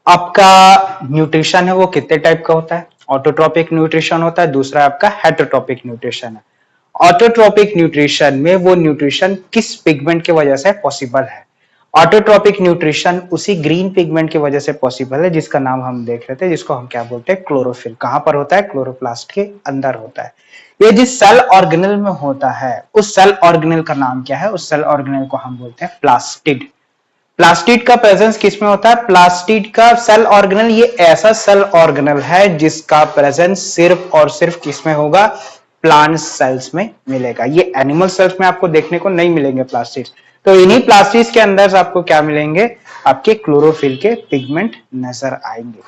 आपका न्यूट्रिशन है वो कितने टाइप का होता है? ऑटोट्रॉपिक न्यूट्रिशन होता है, दूसरा आपका हेटरोट्रॉपिक न्यूट्रिशन है। ऑटोट्रॉपिक न्यूट्रिशन में वो न्यूट्रिशन किस पिगमेंट की वजह से पॉसिबल है? ऑटोट्रॉपिक न्यूट्रिशन उसी ग्रीन पिगमेंट की वजह से पॉसिबल है जिसका नाम हम देख रहे थे, जिसको हम क्या बोलते हैं? क्लोरोफिल। कहां पर होता है? क्लोरोप्लास्ट के अंदर होता है। ये जिस सेल ऑर्गेनेल में होता है उस सेल ऑर्गेनेल का नाम क्या है? उस सेल ऑर्गेनेल को हम बोलते हैं प्लास्टिड। प्लास्टिड का प्रेजेंस किसमें होता है? प्लास्टिड का सेल ऑर्गेनल ये ऐसा सेल ऑर्गेनल है जिसका प्रेजेंस सिर्फ और सिर्फ किसमें होगा? प्लांट सेल्स में मिलेगा। ये एनिमल सेल्स में आपको देखने को नहीं मिलेंगे प्लास्टिड्स। तो इन्हीं प्लास्टिड्स के अंदर आपको क्या मिलेंगे? आपके क्लोरोफिल के पिगमेंट नजर आएंगे।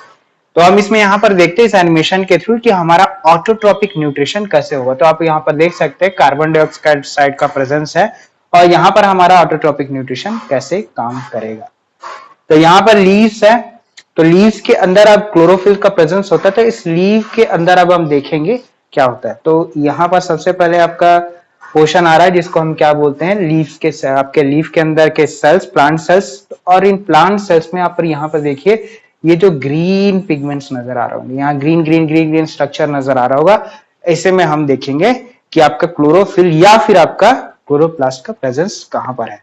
तो हम इसमें यहां पर देखते हैं इस एनिमेशन के थ्रू कि हमारा ऑटोट्रॉपिक न्यूट्रिशन कैसे होगा। तो आप यहां पर देख सकते हैं कार्बन डाइऑक्साइड का प्रेजेंस है और यहां पर हमारा ऑटोट्रॉपिक न्यूट्रिशन कैसे काम करेगा। तो यहां पर लीव्स है, तो लीव्स के अंदर अब क्लोरोफिल का प्रेजेंस होता है। तो इस लीव के अंदर अब हम देखेंगे क्या होता है। तो यहां पर सबसे पहले आपका पोर्शन आ रहा है जिसको हम क्या बोलते हैं? लीव्स के, आपके लीव के अंदर के सेल्स, प्लांट सेल्स। और इन प्लांट सेल्स में आप यहाँ पर देखिए ये जो ग्रीन पिगमेंट्स नजर आ रहा होगा, यहाँ green green green green structure नजर आ रहा होगा। ऐसे में हम देखेंगे कि आपका क्लोरोफिल या फिर आपका क्लोरोप्लास्ट का प्रेजेंस कहां पर है।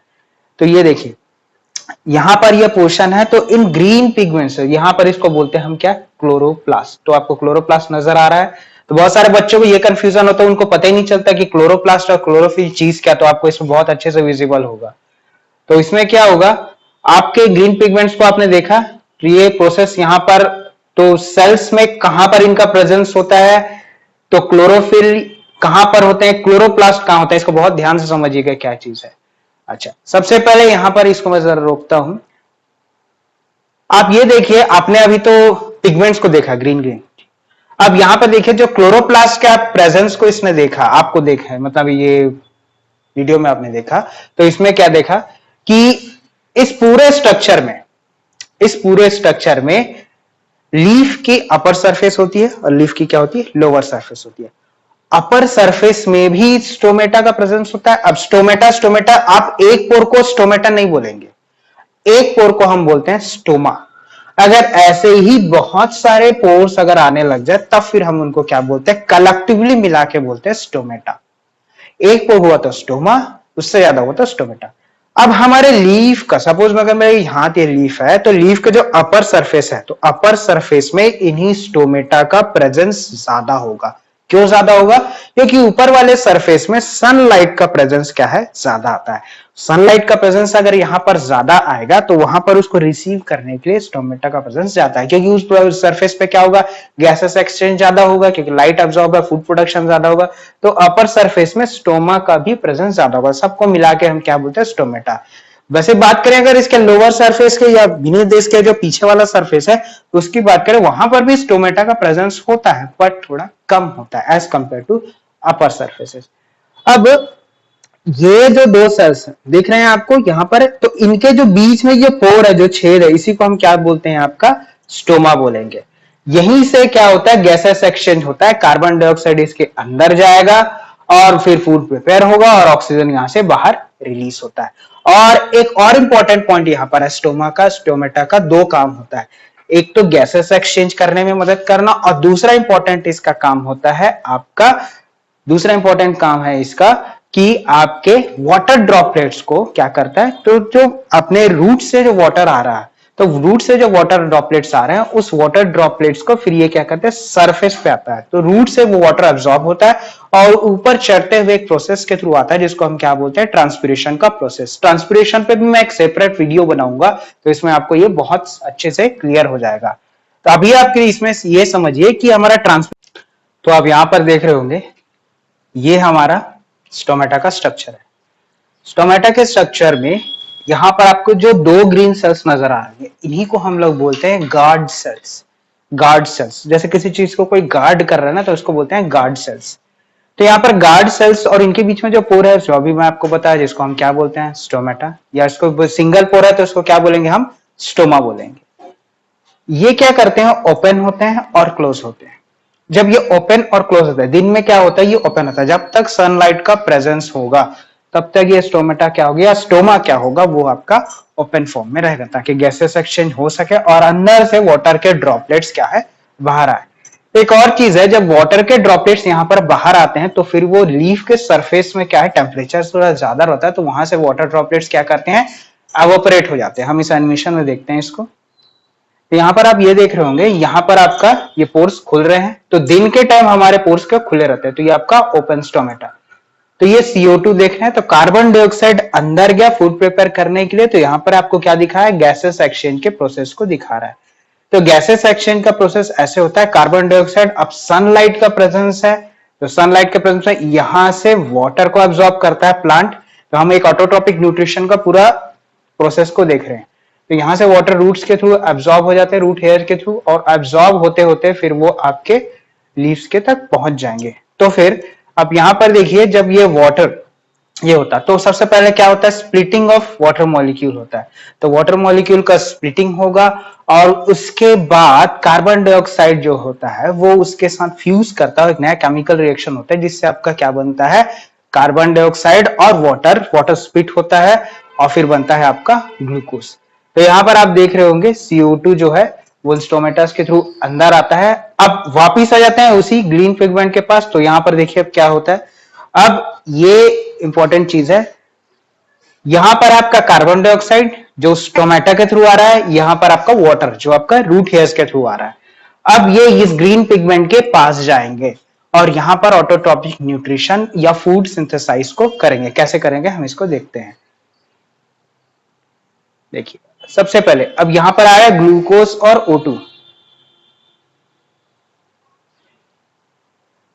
तो ये देखिए यहां पर ये पोर्शन है, तो इन ग्रीन पिगमेंट्स यहां पर इसको बोलते हैं हम क्या? क्लोरोप्लास्ट। तो आपको क्लोरोप्लास्ट नजर आ रहा है। तो बहुत सारे बच्चों को ये कंफ्यूजन होता है, उनको पता ही नहीं चलता कि क्लोरोप्लास्ट और क्लोरोफिल चीज क्या। तो आपको इसमें बहुत अच्छे से विजिबल होगा। तो इसमें क्या होगा? आपके ग्रीन पिगमेंट्स को आपने देखा, तो ये प्रोसेस यहां पर, तो सेल्स में कहां पर इनका प्रेजेंस होता है? तो क्लोरोफिल कहां पर होते हैं? क्लोरोप्लास्ट कहां होता है? इसको बहुत ध्यान से समझिएगा क्या चीज है। अच्छा, सबसे पहले यहां पर इसको मैं जरा रोकता हूं। आप ये देखिए, आपने अभी तो पिगमेंट्स को देखा ग्रीन ग्रीन। अब यहां पर देखिए जो क्लोरोप्लास्ट का प्रेजेंस को इसने देखा, आपको देखा है, मतलब ये वीडियो में आपने देखा। तो इसमें क्या देखा कि इस पूरे स्ट्रक्चर में, इस पूरे स्ट्रक्चर में लीफ की अपर सरफेस होती है और लीफ की क्या होती है? लोअर सरफेस होती है। अपर सरफेस में भी स्टोमेटा का प्रेजेंस होता है। अब स्टोमेटा, स्टोमेटा आप एक पोर को स्टोमेटा नहीं बोलेंगे, एक पोर को हम बोलते हैं स्टोमा। अगर ऐसे ही बहुत सारे पोर्स अगर आने लग जाए तब फिर हम उनको क्या बोलते हैं? कलेक्टिवली मिला के बोलते हैं स्टोमेटा। एक पोर हुआ तो स्टोमा, उससे ज्यादा हुआ तो स्टोमेटा। अब हमारे लीफ का, सपोज अगर मेरे यहां ये लीफ है, तो लीफ का जो अपर सरफेस है, तो अपर सरफेस में इन्हीं स्टोमेटा का प्रेजेंस ज्यादा होगा। क्यों ज्यादा होगा? क्योंकि ऊपर वाले सरफेस में सनलाइट का प्रेजेंस क्या है? ज्यादा आता है। सनलाइट का प्रेजेंस अगर यहां पर ज्यादा आएगा तो वहां पर उसको रिसीव करने के लिए स्टोमेटा का प्रेजेंस ज्यादा है, क्योंकि उस सरफेस पे क्या होगा? गैसेस एक्सचेंज ज्यादा होगा, क्योंकि लाइट अब्सॉर्ब है, फूड प्रोडक्शन ज्यादा होगा। तो अपर सरफेस में स्टोमा का भी प्रेजेंस ज्यादा होगा। सबको मिला के हम क्या बोलते हैं? स्टोमेटा। वैसे बात करें अगर इसके लोअर सरफेस के या बीनीथ देश के जो पीछे वाला सरफेस है उसकी बात करें, वहां पर भी स्टोमेटा का प्रेजेंस होता है, बट थोड़ा कम होता है as compared to upper surfaces. अब ये जो दो सेल्स दिख रहे हैं आपको यहां पर, तो इनके जो बीच में ये पोर है, जो छेद है, इसी को हम क्या बोलते हैं? आपका स्टोमा बोलेंगे। यहीं से क्या होता है? गैसेस एक्सचेंज होता है, कार्बन डाइऑक्साइड इसके अंदर जाएगा और फिर फूड प्रिपेयर होगा और ऑक्सीजन यहां से बाहर रिलीज होता है। और एक और इंपॉर्टेंट पॉइंट यहां पर है स्टोमा का, स्टोमेटा का दो काम होता है। एक तो गैसेस एक्सचेंज करने में मदद करना, और दूसरा इंपॉर्टेंट इसका काम होता है आपका, दूसरा इंपॉर्टेंट काम है इसका कि आपके वाटर ड्रॉपलेट्स को क्या करता है? तो जो अपने रूट से जो वाटर आ रहा है, तो रूट से जो वाटर ड्रॉपलेट्स आ रहे हैं उस वाटर ड्रॉपलेट्स को फिर ये क्या करते हैं? सरफेस पे आता है। तो रूट से वो वाटर अब्सॉर्ब होता है और ऊपर चढ़ते हुए एक प्रोसेस के थ्रू आता है जिसको हम क्या बोलते हैं? ट्रांसपिरेशन का प्रोसेस। ट्रांसपिरेशन पे भी मैं एक सेपरेट वीडियो बनाऊंगा, तो इसमें आपको ये बहुत अच्छे से क्लियर हो जाएगा। तो अभी आपके इसमें ये समझिए कि हमारा तो आप यहां पर देख रहे होंगे ये हमारा स्टोमेटा का स्ट्रक्चर है। स्टोमेटा के स्ट्रक्चर में यहां पर आपको जो दो ग्रीन सेल्स नजर आ रहे हैं, इन्हीं को हम लोग बोलते हैं गार्ड सेल्स। गार्ड सेल्स, जैसे किसी चीज को कोई गार्ड कर रहा है ना, तो उसको बोलते हैं गार्ड सेल्स। तो यहाँ पर गार्ड सेल्स और इनके बीच में जो पोर है, जो अभी मैं आपको बताया, जिसको हम क्या बोलते हैं? स्टोमेटा। या इसको सिंगल पोर है तो उसको क्या बोलेंगे? हम स्टोमा बोलेंगे। ये क्या करते हैं? ओपन होते हैं और क्लोज होते हैं। जब ये ओपन और क्लोज होता है, दिन में क्या होता है? ये ओपन होता है जब तक सनलाइट का प्रेजेंस होगा। तब तक ये स्टोमेटा क्या हो गया, स्टोमा क्या होगा, वो आपका ओपन फॉर्म में रहेगा ताकि गैसेस एक्सचेंज हो सके और अंदर से वाटर के ड्रॉपलेट्स क्या है, बाहर आए। एक और चीज है, जब वाटर के ड्रॉपलेट्स यहाँ पर बाहर आते हैं तो फिर वो लीफ के सरफेस में क्या है, टेम्परेचर थोड़ा ज्यादा रहता है, तो वहां से वाटर ड्रॉपलेट्स क्या करते हैं, एवोपरेट हो जाते हैं। हम इस एनिमेशन में देखते हैं इसको। तो यहाँ पर आप ये देख रहे होंगे, यहाँ पर आपका ये पोर्स खुल रहे हैं, तो दिन के टाइम हमारे पोर्स क्या खुले रहते हैं, तो ये आपका ओपन स्टोमेटा। तो ये CO2 देख रहे हैं, तो कार्बन डाइऑक्साइड अंदर गया फूड प्रिपेयर करने के लिए, तो यहाँ पर आपको क्या दिखा है, गैसेस एक्सचेंज के प्रोसेस को दिखा रहा है। तो गैसेस एक्सचेंज का प्रोसेस ऐसे होता है, कार्बन डाइऑक्साइड, अब सनलाइट का प्रेजेंस है, तो सनलाइट के प्रेजेंस में यहां से वाटर को एब्जॉर्ब करता है प्लांट। तो हम एक ऑटोट्रॉपिक न्यूट्रिशन का पूरा प्रोसेस को देख रहे हैं। तो यहां से वाटर रूट्स के थ्रू एब्जॉर्ब हो जाते हैं, रूट हेयर के थ्रू, और एब्जॉर्ब होते होते फिर वो आपके लीव्स के तक पहुंच जाएंगे। तो फिर अब यहां पर देखिए, जब ये वाटर ये होता है तो सबसे पहले क्या होता है, स्प्लिटिंग ऑफ वाटर मॉलिक्यूल होता है। तो वाटर मॉलिक्यूल का स्प्लिटिंग होगा और उसके बाद कार्बन डाइऑक्साइड जो होता है वो उसके साथ फ्यूज करता है, एक नया केमिकल रिएक्शन होता है जिससे आपका क्या बनता है, कार्बन डाइऑक्साइड और वाटर स्प्लिट होता है और फिर बनता है आपका ग्लूकोज। तो यहाँ पर आप देख रहे होंगे CO2 जो है वो स्टोमेटास के थ्रू अंदर आता है। अब वापिस आ जाते हैं उसी ग्रीन पिगमेंट के पास। तो यहाँ पर देखिए अब क्या होता है, अब ये इंपॉर्टेंट चीज है, यहां पर आपका कार्बन डाइऑक्साइड जो स्टोमेटा के थ्रू आ रहा है, यहां पर आपका वाटर जो आपका रूट हेयर्स के थ्रू आ रहा है। अब ये इस ग्रीन पिगमेंट के पास जाएंगे और यहां पर ऑटोट्रॉपिक न्यूट्रिशन या फूड सिंथेसाइज को करेंगे। कैसे करेंगे हम इसको देखते हैं। देखिए सबसे पहले अब यहां पर आ रहा है ग्लूकोज और O2।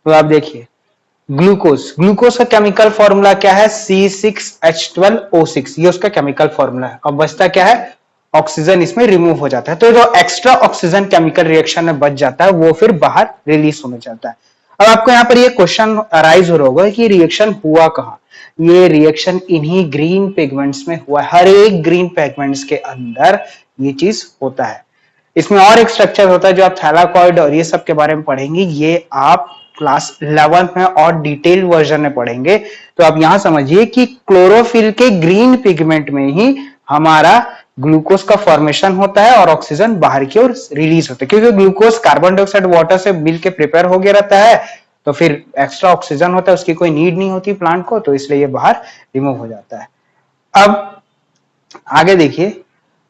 तो आप देखिए ग्लूकोज का केमिकल फॉर्मूला क्या है, C6H12O6, ये उसका केमिकल फॉर्मूला है। अब बचता क्या है, ऑक्सीजन इसमें रिमूव हो जाता है, तो जो एक्स्ट्रा ऑक्सीजन केमिकल रिएक्शन में बच जाता है वो फिर बाहर रिलीज होने जाता है। अब आपको यहाँ पर ये क्वेश्चन अराइज हो रहा होगा कि रिएक्शन हुआ कहाँ, ये रिएक्शन इन्हीं ग्रीन पिगमेंट्स में हुआ है। हर एक ग्रीन पिगमेंट्स के अंदर ये चीज होता है। इसमें और एक स्ट्रक्चर होता है जो आप थैलाकॉइड और ये सब के बारे में पढ़ेंगे, ये आप क्लास 11 में और डिटेल वर्जन में पढ़ेंगे। तो आप यहां समझिए कि क्लोरोफिल के ग्रीन पिगमेंट में ही हमारा ग्लूकोज का फॉर्मेशन होता है और ऑक्सीजन बाहर की ओर रिलीज होता है, क्योंकि ग्लूकोज कार्बन डाइऑक्साइड वाटर से मिलकर प्रिपेयर हो गया रहता है, तो फिर एक्स्ट्रा ऑक्सीजन होता है, उसकी कोई नीड नहीं होती प्लांट को, तो इसलिए ये बाहर रिमूव हो जाता है। अब आगे देखिए,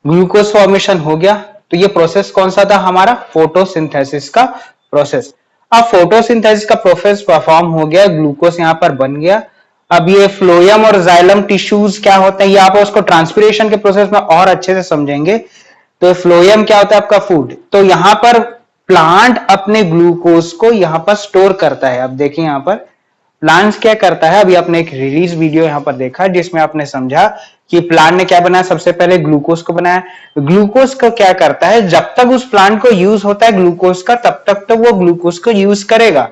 ग्लूकोज फॉर्मेशन हो गया, तो ये प्रोसेस कौन सा था हमारा, फोटोसिंथेसिस का प्रोसेस। अब फोटोसिंथेसिस का प्रोसेस परफॉर्म हो गया, ग्लूकोज यहाँ पर बन गया। अब ये फ्लोएम और जाइलम टिश्यूज क्या होते हैं, ये आप उसको ट्रांसपिरेशन के प्रोसेस में और अच्छे से समझेंगे। तो फ्लोएम क्या होता है आपका फूड, तो यहाँ पर प्लांट अपने ग्लूकोज को यहाँ पर स्टोर करता है। अब देखिए यहाँ पर प्लांट्स क्या करता है, अभी आपने एक रिलीज वीडियो यहाँ पर देखा जिसमें आपने समझा कि प्लांट ने क्या बनाया, सबसे पहले ग्लूकोज को बनाया। ग्लूकोज को क्या करता है, जब तक उस प्लांट को यूज होता है ग्लूकोज का, तब तक तो वो ग्लूकोज को यूज करेगा।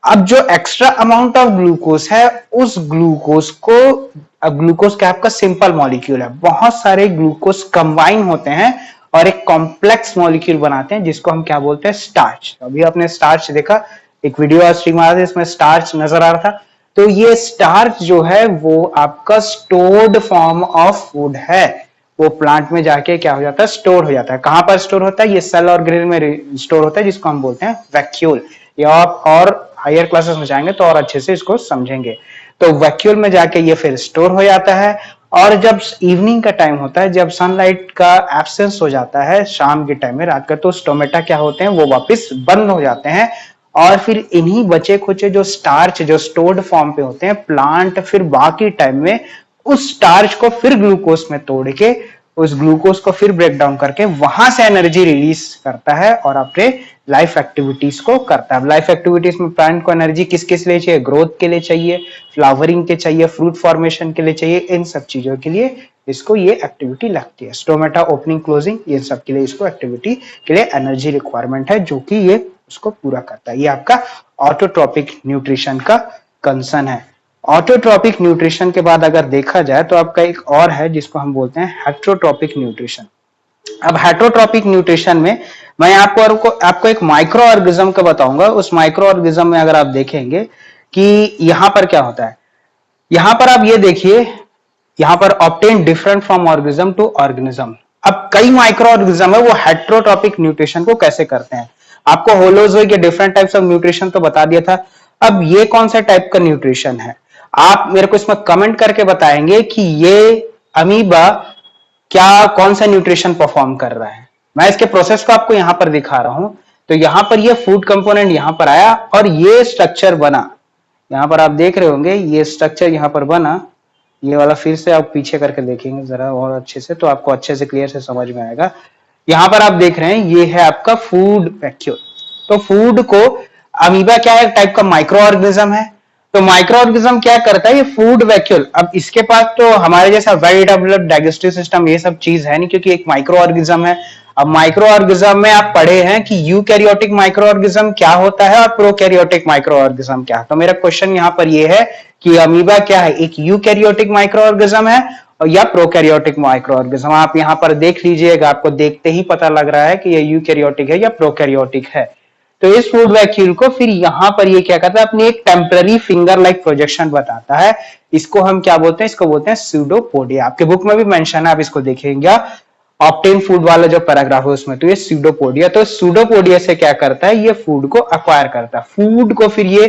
अब जो एक्स्ट्रा अमाउंट ऑफ ग्लूकोज है, उस ग्लूकोज को, अब ग्लूकोज क्या आपका सिंपल मॉलिक्यूल है, बहुत सारे ग्लूकोज कंबाइन होते हैं और एक कॉम्प्लेक्स मॉलिक्यूल बनाते हैं जिसको हम क्या बोलते हैं, स्टार्च। अभी आपने स्टार्च देखा, एक वीडियो स्ट्रीम आ रहा था इसमें स्टार्च नजर आ रहा था। तो ये स्टार्च जो है वो आपका स्टोर्ड फॉर्म ऑफ फूड है, वो प्लांट में जाके क्या हो जाता है, स्टोर हो जाता है। कहां पर स्टोर होता है, ये सेल और ग्रेन में स्टोर होता है, जिसको हम बोलते हैं वैक्यूल। ये आप और हायर क्लासेस में जाएंगे तो और अच्छे से इसको समझेंगे। तो वैक्यूल में जाके ये फिर स्टोर हो जाता है, और जब इवनिंग का टाइम होता है, जब सनलाइट का एब्सेंस हो जाता है शाम के टाइम में, रात का, तो स्टोमेटा क्या होते हैं, वो वापस बंद हो जाते हैं। और फिर इन्हीं बचे खुचे जो स्टार्च जो स्टोर्ड फॉर्म पे होते हैं, प्लांट फिर बाकी टाइम में उस स्टार्च को फिर ग्लूकोज में तोड़ के, उस ग्लूकोज को फिर ब्रेक डाउन करके वहां से एनर्जी रिलीज करता है और अपने लाइफ एक्टिविटीज को करता है। लाइफ एक्टिविटीज में प्लांट को एनर्जी किस किस लिए चाहिए, ग्रोथ के लिए चाहिए, फ्लावरिंग के चाहिए, फ्रूट फॉर्मेशन के लिए चाहिए, इन सब चीजों के लिए इसको ये एक्टिविटी लगती है। स्टोमेटा ओपनिंग क्लोजिंग, ये सब के लिए इसको एक्टिविटी के लिए एनर्जी रिक्वायरमेंट है, जो कि ये उसको पूरा करता है। ये आपका ऑटोट्रॉपिक न्यूट्रिशन का कंसर्न है। ऑटोट्रॉपिक न्यूट्रिशन के बाद अगर देखा जाए तो आपका एक और है जिसको हम बोलते हैं हेट्रोट्रॉपिक न्यूट्रिशन। अब हेट्रोट्रॉपिक न्यूट्रिशन में मैं आपको एक माइक्रो ऑर्गेनिज्म का बताऊंगा। उस माइक्रो ऑर्गेनिज्म में अगर आप देखेंगे कि यहां पर क्या होता है, यहां पर आप ये देखिए, यहां पर obtain different from organism to organism. अब कई माइक्रो ऑर्गेनिज्म है वो हेट्रोट्रॉपिक न्यूट्रिशन को कैसे करते हैं। आपको होलोजोइक या डिफरेंट टाइप्स ऑफ न्यूट्रिशन तो बता दिया था। अब ये कौन सा टाइप का न्यूट्रिशन है, आप मेरे को इसमें कमेंट करके बताएंगे कि ये अमीबा क्या कौन सा न्यूट्रिशन परफॉर्म कर रहा है। मैं इसके प्रोसेस को आपको यहां पर दिखा रहा हूं। तो यहां पर ये फूड कंपोनेंट यहां पर आया और ये स्ट्रक्चर बना। यहां पर आप देख रहे होंगे ये स्ट्रक्चर यहां पर बना। ये वाला फिर से आप पीछे करके देखेंगे जरा और अच्छे से, तो आपको अच्छे से क्लियर से समझ में आएगा। यहां पर आप देख रहे हैं ये है आपका फूड वैक्यूल। तो फूड को, अमीबा क्या है, टाइप का माइक्रो ऑर्गेनिज्म है। तो माइक्रो ऑर्गेनिज्म क्या करता है, ये फूड वैक्यूल। अब इसके पास तो हमारे जैसा वेल डेवलप्ड डाइजेस्टिव सिस्टम ये सब चीज है नहीं, क्योंकि एक माइक्रो ऑर्गेनिज्म है। अब माइक्रो ऑर्गेनिज्म में आप पढ़े हैं कि यूकैरियोटिक माइक्रो ऑर्गेनिज्म क्या होता है और प्रोकैरियोटिक माइक्रो ऑर्गेनिज्म क्या है। तो मेरा क्वेश्चन यहां पर ये है कि अमीबा क्या है, एक यूकैरियोटिक माइक्रो ऑर्गेनिज्म है और या प्रोकैरियोटिक माइक्रो ऑर्गेनिज्म। आप यहां पर देख लीजिएगा, आपको देखते ही पता लग रहा है कि ये यूकैरियोटिक है या प्रोकैरियोटिक है। तो इस फूड वैक्यूल को फिर यहां पर ये क्या करता है, अपनी एक टेम्पररी फिंगर लाइक प्रोजेक्शन बताता है। इसको हम क्या बोलते हैं, इसको बोलते हैं स्यूडोपोडिया। आपके बुक में भी मेंशन है, आप इसको देखेंगे ऑप्टेन फूड वाला जो पैराग्राफ है उसमें। तो ये स्यूडोपोडिया, तो स्यूडोपोडिया से क्या करता है, ये फूड को अक्वायर करता है। फूड को फिर ये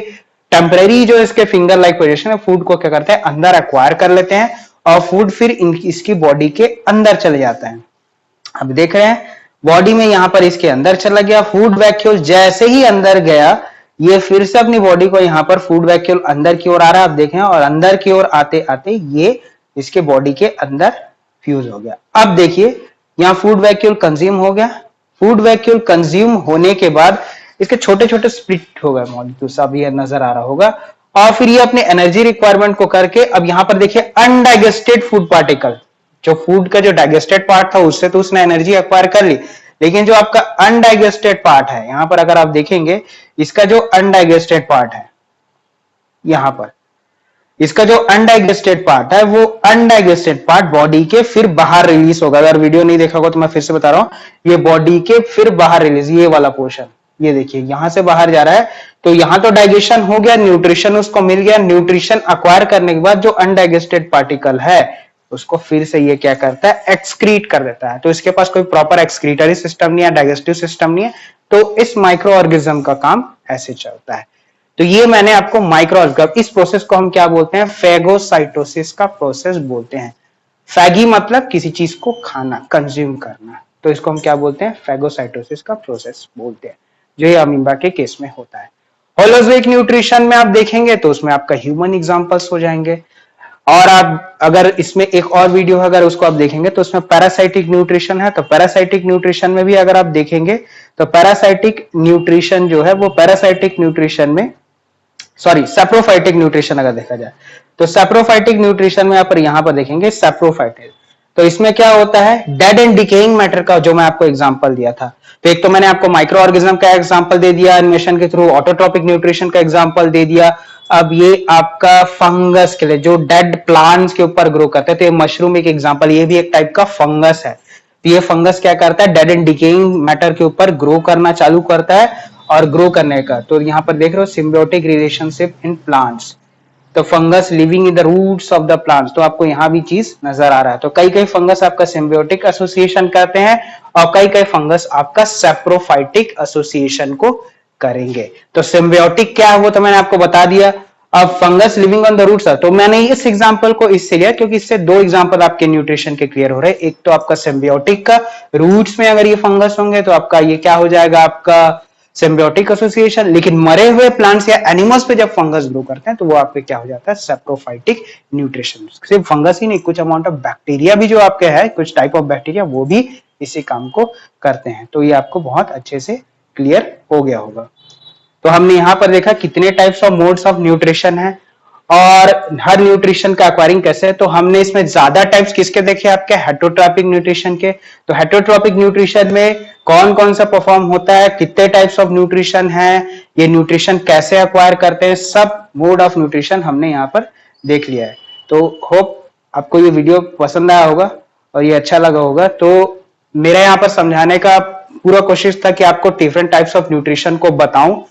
टेम्पररी जो इसके फिंगर लाइक पोजीशन है, फूड को क्या करता है, अंदर अक्वायर कर लेते हैं और फूड फिर इसकी बॉडी के अंदर चले जाता है। अब देख रहे हैं बॉडी में यहां पर इसके अंदर चला गया फूड वैक्यूल। जैसे ही अंदर गया ये फिर से अपनी बॉडी को, यहां पर फूड वैक्यूल अंदर की ओर आ रहा है, आप देखें, और अंदर की ओर आते आते ये इसके बॉडी के अंदर फ्यूज हो गया। अब देखिए यहां फूड वैक्यूल कंज्यूम हो गया। फूड वैक्यूल कंज्यूम होने के बाद इसके छोटे छोटे स्प्लिट हो गए मॉलिक्यूल्स, अब ये नजर आ रहा होगा। और फिर ये अपने एनर्जी रिक्वायरमेंट को करके, अब यहां पर देखिए अनडाइजेस्टेड फूड पार्टिकल, जो फूड का जो डाइजेस्टेड पार्ट था उससे तो उसने एनर्जी एक्वायर कर ली, लेकिन जो आपका अनडाइजेस्टेड पार्ट है यहां पर अगर आप देखेंगे, इसका जो अनडाइजेस्टेड पार्ट है यहां पर, इसका जो अनडाइजेस्टेड पार्ट है वो अनडाइजेस्टेड पार्ट बॉडी के फिर बाहर रिलीज होगा। अगर वीडियो नहीं देखा होगा तो मैं फिर से बता रहा हूं, ये बॉडी के फिर बाहर रिलीज, ये वाला पोर्शन, ये देखिए यहां से बाहर जा रहा है। तो यहां तो डाइजेशन हो गया, न्यूट्रिशन उसको मिल गया। न्यूट्रिशन अक्वायर करने के बाद जो अनडाइजेस्टेड पार्टिकल है उसको फिर से ये क्या करता है, एक्सक्रीट कर देता है। तो इसके पास कोई प्रॉपर एक्सक्रीटरी सिस्टम नहीं है, डाइजेस्टिव सिस्टम नहीं है। तो इस माइक्रो ऑर्गेनिज्म का काम ऐसे चलता है। तो ये मैंने आपको माइक्रो ऑर्गेनिज्म, इस प्रोसेस को हम क्या बोलते हैं, फेगोसाइटोसिस का प्रोसेस बोलते हैं। फैगी मतलब किसी चीज को खाना, कंज्यूम करना, तो इसको हम क्या बोलते हैं, फेगोसाइटोसिस का प्रोसेस बोलते हैं, जो ये अमीबा के केस में होता है। होलोजोइक न्यूट्रिशन में आप देखेंगे तो उसमें आपका ह्यूमन एग्जांपल्स हो जाएंगे। और आप अगर इसमें एक और वीडियो है अगर उसको आप देखेंगे तो उसमें पैरासाइटिक न्यूट्रिशन है। तो पैरासाइटिक न्यूट्रिशन में भी अगर आप देखेंगे तो पैरासाइटिक न्यूट्रिशन जो है वो पैरासाइटिक न्यूट्रिशन में, सॉरी सैप्रोफाइटिक न्यूट्रिशन अगर देखा जाए तो सैप्रोफाइटिक न्यूट्रिशन में यहां पर देखेंगे सैप्रोफाइटिक। तो इसमें क्या होता है, डेड एंड डिकेइंग मैटर का जो मैं आपको एग्जांपल दिया था। तो एक तो मैंने आपको माइक्रो ऑर्गेनिज्म का एग्जांपल दे दिया एनिमेशन के थ्रू, ऑटोट्रॉपिक न्यूट्रिशन का एग्जांपल दे दिया। अब ये आपका फंगस के लिए जो डेड प्लांट्स के ऊपर ग्रो करते हैं, तो ये मशरूम एक एग्जांपल, ये भी एक टाइप का फंगस है। तो ये फंगस क्या करता है, डेड एंड डिकेइंग मैटर के ऊपर ग्रो करना चालू करता है। और ग्रो करने का, तो यहां पर देख रहे हो सिम्बियोटिक रिलेशनशिप इन प्लांट्स। तो fungus living in the roots of the plants, तो आपको यहां भी चीज नजर आ रहा है। तो कई कई फंगस आपका सिम्बियोटिक एसोसिएशन करते हैं और कई कई फंगस आपका सैप्रोफाइटिक एसोसिएशन को करेंगे। तो सिम्बियोटिक क्या है वो तो मैंने आपको बता दिया। अब fungus living on the roots, तो मैंने इस एग्जांपल को इससे लिया क्योंकि इससे दो एग्जांपल आपके न्यूट्रिशन के क्लियर हो रहे हैं। एक तो आपका सिम्बियोटिक का, रूट्स में अगर ये फंगस होंगे तो आपका ये क्या हो जाएगा, आपका सिम्बियोटिक एसोसिएशन। लेकिन मरे हुए प्लांट्स या एनिमल्स पे जब फंगस ग्रो करते हैं तो वो आपके क्या हो जाता है, सैप्रोफाइटिक न्यूट्रिशन। सिर्फ फंगस ही नहीं, कुछ अमाउंट ऑफ बैक्टीरिया भी जो आपके है, कुछ टाइप ऑफ बैक्टीरिया, वो भी इसी काम को करते हैं। तो ये आपको बहुत अच्छे से क्लियर हो गया होगा। तो हमने यहां पर देखा कितने types of modes of nutrition है और हर न्यूट्रिशन का एक्वायरिंग कैसे है। तो हमने इसमें ज्यादा टाइप्स किसके देखे, आपके हेटरोट्रॉपिक न्यूट्रिशन के। तो हेटरोट्रॉपिक न्यूट्रिशन में कौन कौन सा परफॉर्म होता है, कितने टाइप्स ऑफ न्यूट्रिशन है, ये न्यूट्रिशन कैसे एक्वायर करते हैं, सब मोड ऑफ न्यूट्रिशन हमने यहाँ पर देख लिया है। तो होप आपको ये वीडियो पसंद आया होगा और ये अच्छा लगा होगा। तो मेरा यहाँ पर समझाने का पूरा कोशिश था कि आपको डिफरेंट टाइप्स ऑफ न्यूट्रिशन को बताऊं।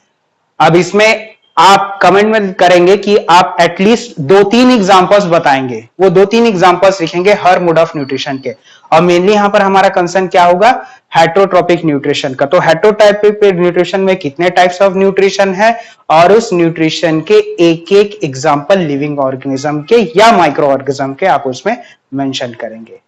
अब इसमें आप कमेंट में करेंगे कि आप एटलीस्ट 2-3 एग्जांपल्स बताएंगे, वो 2-3 एग्जांपल्स लिखेंगे हर मोड ऑफ न्यूट्रिशन के। और मेनली यहां पर हमारा कंसर्न क्या होगा, हेटरोट्रोपिक न्यूट्रिशन का। तो हेटरोटाइपिक न्यूट्रिशन में कितने टाइप्स ऑफ न्यूट्रिशन है और उस न्यूट्रिशन के एक एक एग्जांपल लिविंग ऑर्गेनिज्म के या माइक्रो ऑर्गेनिज्म के आप उसमें मेंशन करेंगे।